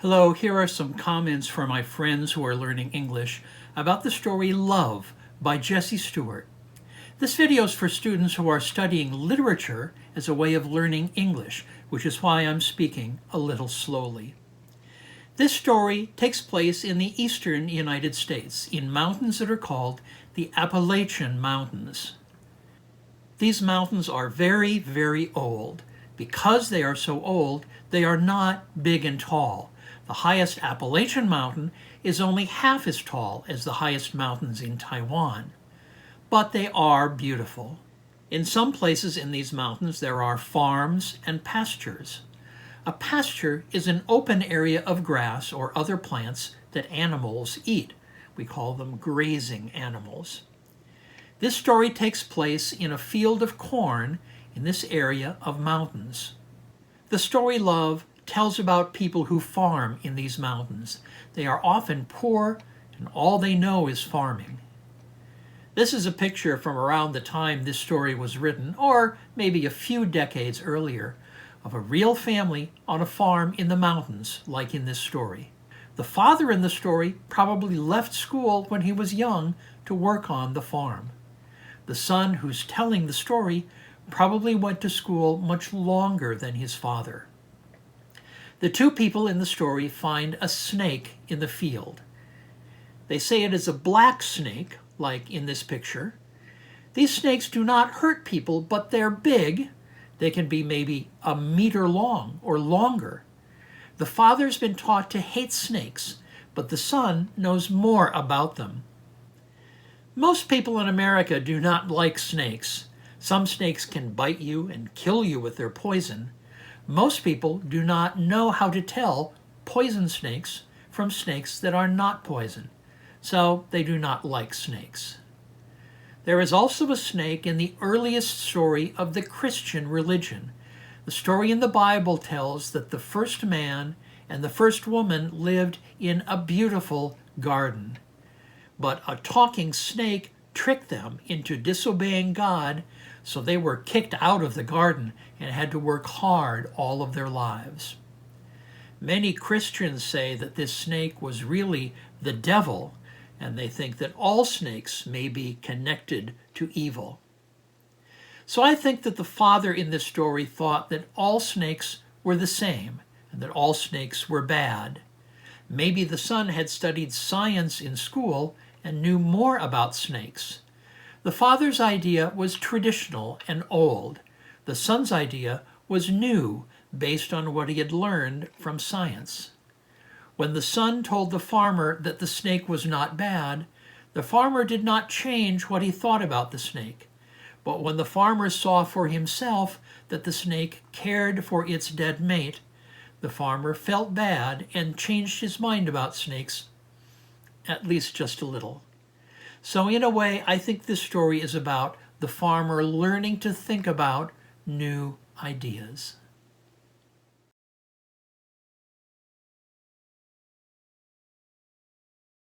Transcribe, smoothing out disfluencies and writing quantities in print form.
Hello, here are some comments from my friends who are learning English about the story Love by Jesse Stuart. This video is for students who are studying literature as a way of learning English, which is why I'm speaking a little slowly. This story takes place in the eastern United States, in mountains that are called the Appalachian Mountains. These mountains are very, very old. Because they are so old, they are not big and tall. The highest Appalachian mountain is only half as tall as the highest mountains in Taiwan. But they are beautiful. In some places in these mountains there are farms and pastures. A pasture is an open area of grass or other plants that animals eat. We call them grazing animals. This story takes place in a field of corn in this area of mountains. The story Love tells about people who farm in these mountains. They are often poor, and all they know is farming. This is a picture from around the time this story was written, or maybe a few decades earlier, of a real family on a farm in the mountains, like in this story. The father in the story probably left school when he was young to work on the farm. The son who's telling the story probably went to school much longer than his father. The two people in the story find a snake in the field. They say it is a black snake, like in this picture. These snakes do not hurt people, but they're big. They can be maybe a meter long or longer. The father's been taught to hate snakes, but the son knows more about them. Most people in America do not like snakes. Some snakes can bite you and kill you with their poison. Most people do not know how to tell poison snakes from snakes that are not poison, so they do not like snakes. There is also a snake in the earliest story of the Christian religion. The story in the Bible tells that the first man and the first woman lived in a beautiful garden. But a talking snake tricked them into disobeying God, so they were kicked out of the garden and had to work hard all of their lives. Many Christians say that this snake was really the devil, and they think that all snakes may be connected to evil. So I think that the father in this story thought that all snakes were the same, and that all snakes were bad. Maybe the son had studied science in school and knew more about snakes. The father's idea was traditional and old. The son's idea was new, based on what he had learned from science. When the son told the farmer that the snake was not bad, the farmer did not change what he thought about the snake. But when the farmer saw for himself that the snake cared for its dead mate, the farmer felt bad and changed his mind about snakes, at least just a little. So in a way, I think this story is about the farmer learning to think about new ideas.